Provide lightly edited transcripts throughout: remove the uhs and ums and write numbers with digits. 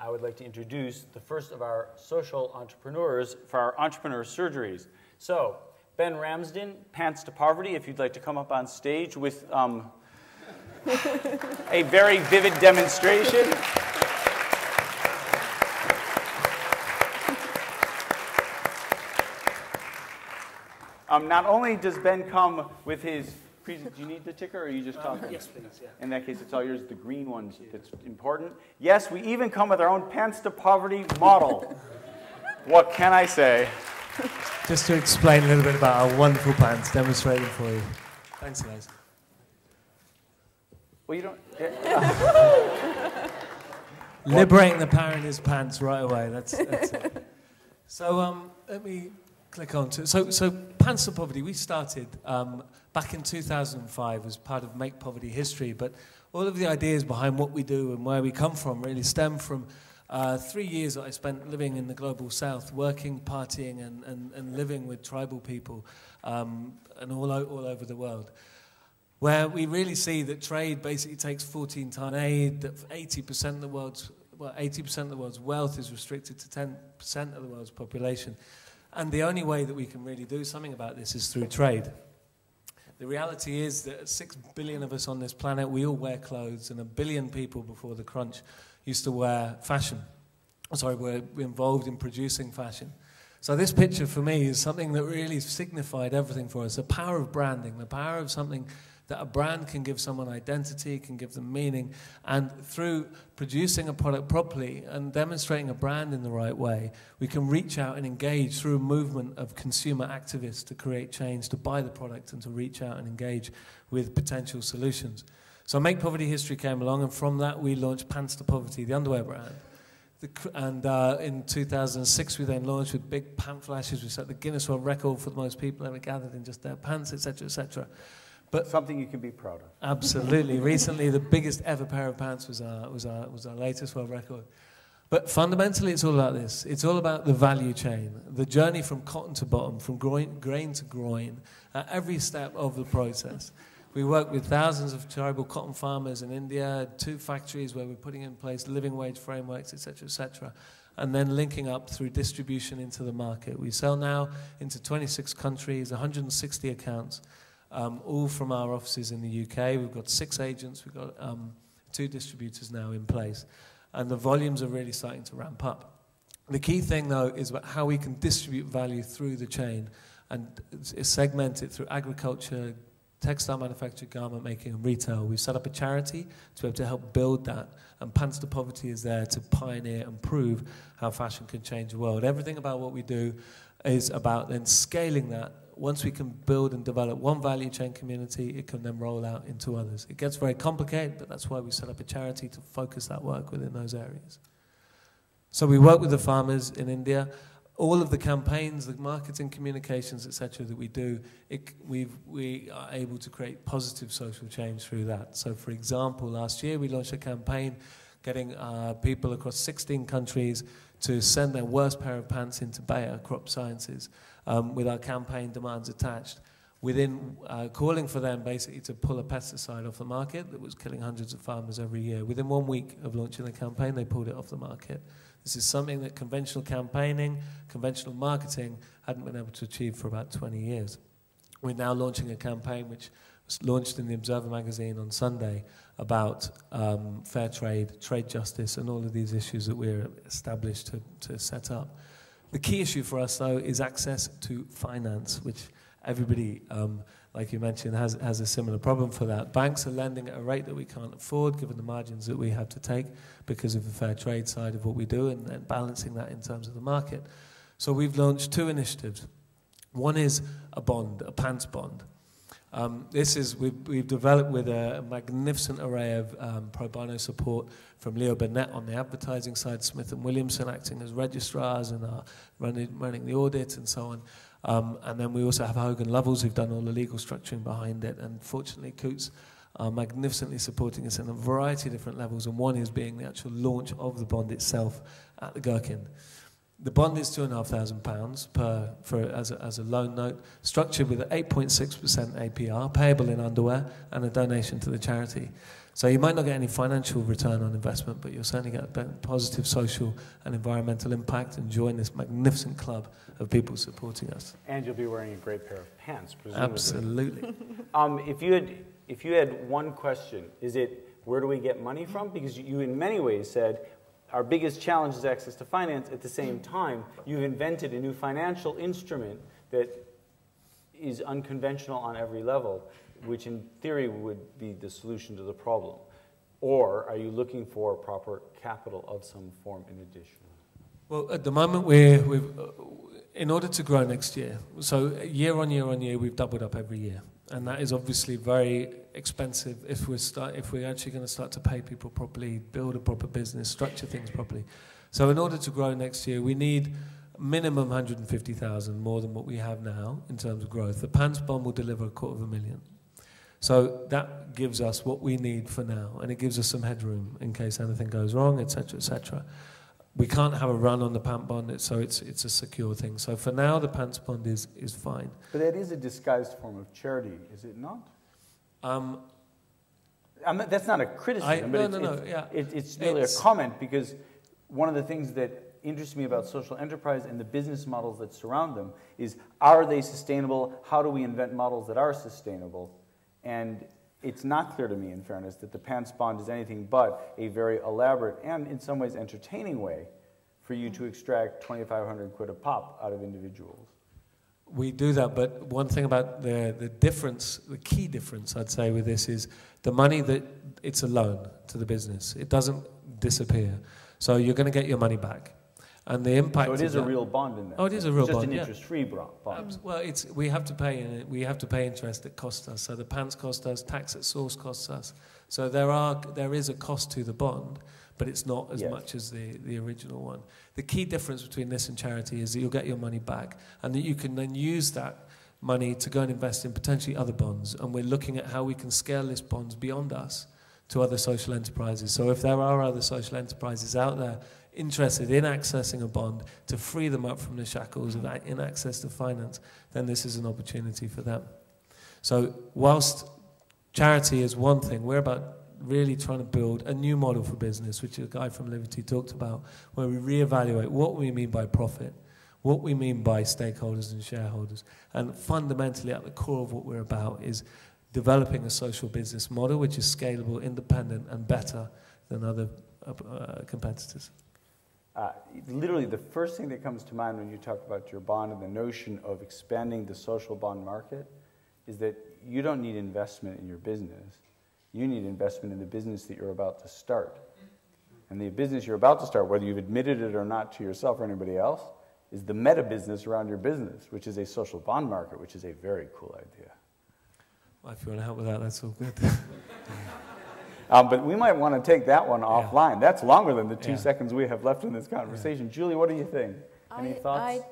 I would like to introduce the first of our social entrepreneurs for our entrepreneur surgeries. So, Ben Ramsden, Pants to Poverty, if you'd like to come up on stage with a very vivid demonstration. Not only does Ben come with his, do you need the ticker or are you just talking? Yes, please, yeah. In that case, it's all yours, the green one that's important. Yes, we even come with our own Pants to Poverty model. What can I say? Just to explain a little bit about our wonderful pants, demonstrating for you. Thanks, guys. Well, you don't... Liberating the power in his pants right away, that's it. So let me click on to... So Pants to Poverty, we started back in 2005 as part of Make Poverty History, but all of the ideas behind what we do and where we come from really stem from 3 years that I spent living in the global south, working, partying, and living with tribal people and all over the world, where we really see that trade basically takes 14 times aid, that 80% of the world's wealth is restricted to 10% of the world's population. And the only way that we can really do something about this is through trade. The reality is that 6 billion of us on this planet, we all wear clothes, and 1 billion people before the crunch used to wear fashion. Sorry, we're involved in producing fashion. So this picture for me is something that really signified everything for us. The power of branding, the power of something that a brand can give someone identity, can give them meaning, and through producing a product properly and demonstrating a brand in the right way, we can reach out and engage through a movement of consumer activists to create change, to buy the product and to reach out and engage with potential solutions. So Make Poverty History came along, and from that we launched Pants to Poverty, the underwear brand. And in 2006 we then launched with big pant flashes. We set the Guinness World Record for the most people ever gathered in just their pants, etc., etc. But something you can be proud of. Absolutely. Recently, the biggest ever pair of pants was our latest world record. But fundamentally, it's all about this. It's all about the value chain, the journey from cotton to bottom, from grain to groin, at every step of the process. We work with thousands of tribal cotton farmers in India, 2 factories where we're putting in place living wage frameworks, etc., and then linking up through distribution into the market. We sell now into 26 countries, 160 accounts. All from our offices in the UK. We've got 6 agents, we've got 2 distributors now in place. And the volumes are really starting to ramp up. The key thing, though, is about how we can distribute value through the chain and segment it through agriculture, textile manufacture, garment making, and retail. We've set up a charity to be able to help build that. And Pants to Poverty is there to pioneer and prove how fashion can change the world. Everything about what we do is about then scaling that. Once we can build and develop one value chain community, it can then roll out into others. It gets very complicated, but that's why we set up a charity to focus that work within those areas. So we work with the farmers in India. All of the campaigns, the marketing, communications, etc. that we do, we are able to create positive social change through that. So for example, last year we launched a campaign getting people across 16 countries to send their worst pair of pants into Bayer Crop Sciences with our campaign Demands Attached, within calling for them basically to pull a pesticide off the market that was killing hundreds of farmers every year. Within 1 week of launching the campaign, they pulled it off the market. This is something that conventional campaigning, conventional marketing hadn't been able to achieve for about 20 years. We're now launching a campaign which was launched in the Observer magazine on Sunday about fair trade, trade justice, and all of these issues that we're established to set up. The key issue for us, though, is access to finance, which everybody, like you mentioned, has a similar problem for that. Banks are lending at a rate that we can't afford, given the margins that we have to take because of the fair trade side of what we do, and then balancing that in terms of the market. So we've launched 2 initiatives. One is a bond, a pants bond. We've developed with a magnificent array of pro bono support from Leo Burnett on the advertising side, Smith & Williamson acting as registrars and running the audit and so on. And then we also have Hogan Lovells who've done all the legal structuring behind it, and fortunately Coutts are magnificently supporting us in a variety of different levels, and one is being the actual launch of the bond itself at the Gherkin. The bond is £2,500 as a loan note, structured with an 8.6% APR, payable in underwear, and a donation to the charity. So you might not get any financial return on investment, but you'll certainly get a positive social and environmental impact and join this magnificent club of people supporting us. And you'll be wearing a great pair of pants, presumably. Absolutely. If you had one question, is it where do we get money from? Because you in many ways said our biggest challenge is access to finance. At the same time, you've invented a new financial instrument that is unconventional on every level, which in theory would be the solution to the problem. Or are you looking for proper capital of some form in addition? Well, at the moment, in order to grow next year, so year on year, we've doubled up every year. And that is obviously very expensive if we're actually going to start to pay people properly, build a proper business, structure things properly. So in order to grow next year, we need minimum 150,000 more than what we have now in terms of growth. The PANS bond will deliver $250,000. So that gives us what we need for now, and it gives us some headroom in case anything goes wrong, etc., etc. We can't have a run on the PANS bond, so it's a secure thing. So for now, the PANS bond is fine. But that is a disguised form of charity, is it not? That's not a criticism, but it's merely a comment, because one of the things that interests me about social enterprise and the business models that surround them is, are they sustainable? How do we invent models that are sustainable? And it's not clear to me, in fairness, that the PANS bond is anything but a very elaborate and, in some ways, entertaining way for you to extract 2,500 quid a pop out of individuals. We do that, but one thing about the difference, the key difference, I'd say, with this is the money that it's a loan to the business. It doesn't disappear. So you're going to get your money back. And the impact. So it is a real bond in that. Oh, it is a real bond. Just an interest-free bond. Well, we have to pay interest that costs us. So the PANS cost us, tax at source costs us. So there is a cost to the bond, but it's not as much as the original one. The key difference between this and charity is that you'll get your money back, and that you can then use that money to go and invest in potentially other bonds. And we're looking at how we can scale this bonds beyond us to other social enterprises. So if there are other social enterprises out there interested in accessing a bond to free them up from the shackles of in access to finance, then this is an opportunity for them. So whilst charity is one thing, we're about really trying to build a new model for business, which a guy from Liberty talked about, where we reevaluate what we mean by profit, what we mean by stakeholders and shareholders. And fundamentally at the core of what we're about is developing a social business model which is scalable, independent, and better than other competitors. Literally, the first thing that comes to mind when you talk about your bond and the notion of expanding the social bond market is that you don't need investment in your business. You need investment in the business that you're about to start. And the business you're about to start, whether you've admitted it or not to yourself or anybody else, is the meta business around your business, which is a social bond market, which is a very cool idea. Well, if you want to help with that, that's all good. But we might want to take that one offline. That's longer than the 2 seconds we have left in this conversation. Julie, what do you think? Any thoughts?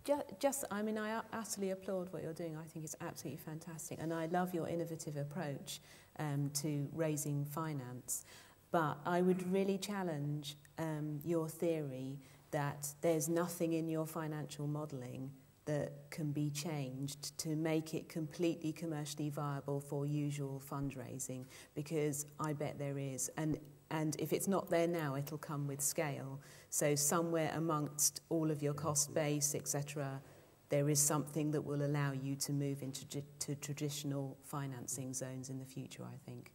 I utterly applaud what you're doing. I think it's absolutely fantastic. And I love your innovative approach to raising finance. But I would really challenge your theory that there's nothing in your financial modelling that can be changed to make it completely commercially viable for usual fundraising, because I bet there is. And if it's not there now, it'll come with scale. So somewhere amongst all of your cost base, etc., there is something that will allow you to move into traditional financing zones in the future, I think.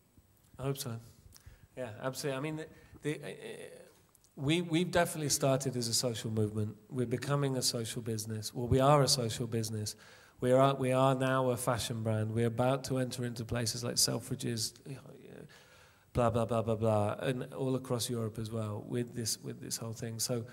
I hope so. Yeah, absolutely. I mean, we've definitely started as a social movement. We're becoming a social business. Well, we are a social business. We are now a fashion brand. We're about to enter into places like Selfridges, blah, blah, blah, blah, blah, and all across Europe as well with this whole thing. So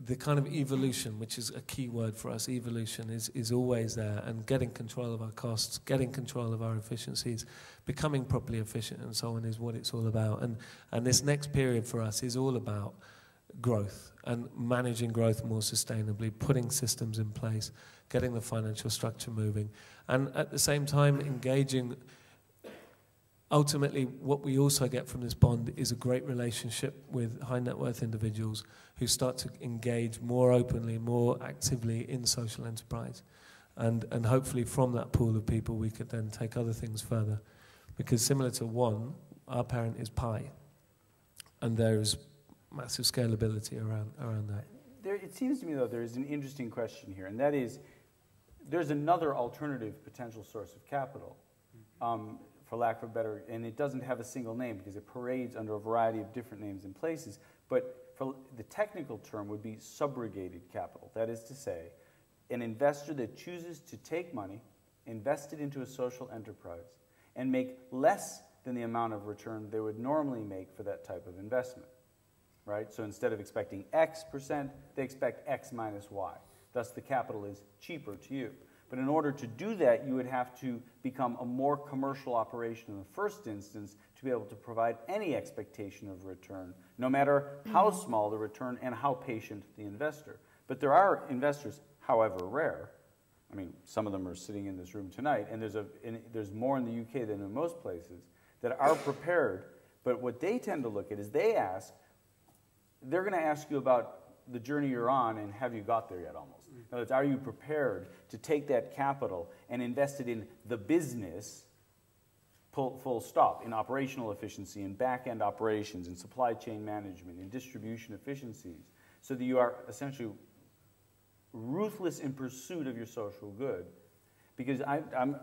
the kind of evolution, which is a key word for us, evolution is always there, and getting control of our costs, getting control of our efficiencies, becoming properly efficient and so on is what it's all about. And this next period for us is all about growth and managing growth more sustainably, putting systems in place, getting the financial structure moving, and at the same time engaging ultimately, what we also get from this bond is a great relationship with high net worth individuals who start to engage more openly, more actively in social enterprise. And hopefully from that pool of people, we could then take other things further. Because similar to one, our parent is Pi. And there is massive scalability around that. It seems to me, though, there is an interesting question here, and that is, there's another alternative potential source of capital, for lack of a better, and it doesn't have a single name because it parades under a variety of different names and places, but for the technical term would be subrogated capital. That is to say, an investor that chooses to take money, invest it into a social enterprise, and make less than the amount of return they would normally make for that type of investment, right? So instead of expecting X%, they expect X minus Y. Thus, the capital is cheaper to you. But in order to do that, you would have to become a more commercial operation in the first instance to be able to provide any expectation of return, no matter how small the return and how patient the investor. But there are investors, however rare, I mean, some of them are sitting in this room tonight, and there's more in the UK than in most places, that are prepared. But what they tend to look at is they're going to ask you about the journey you're on and have you got there yet almost. In other words, are you prepared to take that capital and invest it in the business, full stop, in operational efficiency, in back-end operations, in supply chain management, in distribution efficiencies, so that you are essentially ruthless in pursuit of your social good. Because I'm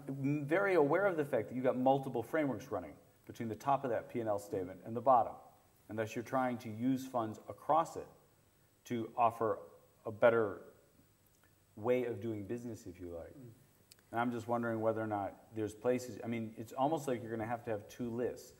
very aware of the fact that you've got multiple frameworks running between the top of that P&L statement and the bottom. And thus you're trying to use funds across it to offer a better way of doing business, if you like. And I'm just wondering whether or not there's places, I mean, it's almost like you're going to have two lists.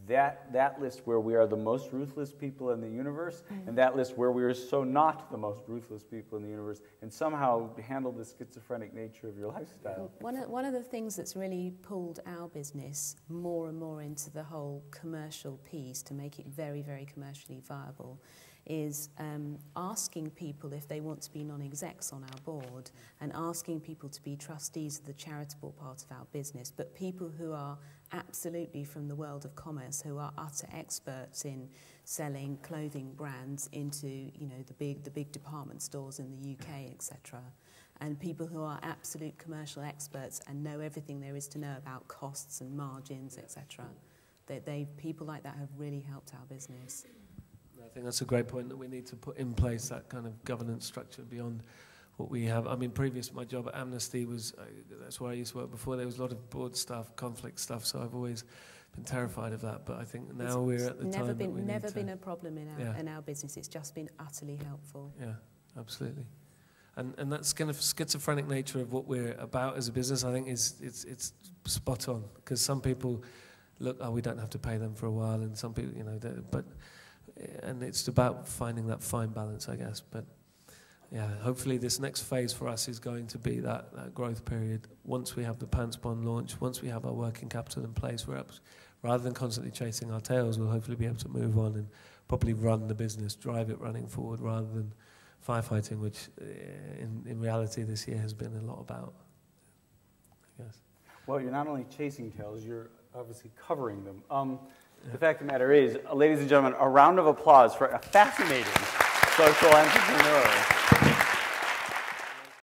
That list where we are the most ruthless people in the universe, and that list where we are so not the most ruthless people in the universe, and somehow handle the schizophrenic nature of your lifestyle. One of the things that's really pulled our business more and more into the whole commercial piece to make it very, very commercially viable is asking people if they want to be non-execs on our board, and asking people to be trustees of the charitable part of our business, but people who are absolutely from the world of commerce, who are utter experts in selling clothing brands into, you know, the big department stores in the UK, etc. And people who are absolute commercial experts and know everything there is to know about costs and margins, etc. People like that have really helped our business. I think that's a great point, that we need to put in place that kind of governance structure beyond what we have. I mean, previous my job at Amnesty was, that's where I used to work before, there was a lot of board stuff, conflict stuff, so I've always been terrified of that. But I think now we're at the time that we need to... Never been a problem in our business. It's just been utterly helpful. Yeah, absolutely. And that kind of schizophrenic nature of what we're about as a business, I think it's spot on. Because some people look, oh, we don't have to pay them for a while, and some people, you know, and it's about finding that fine balance, I guess. But yeah, hopefully this next phase for us is going to be that growth period. Once we have the Pants Bond launch, once we have our working capital in place, rather than constantly chasing our tails, we'll hopefully be able to move on and properly run the business, drive it running forward, rather than firefighting, which in reality this year has been a lot about, I guess. Well, you're not only chasing tails, you're obviously covering them. The fact of the matter is, ladies and gentlemen, a round of applause for a fascinating social entrepreneur.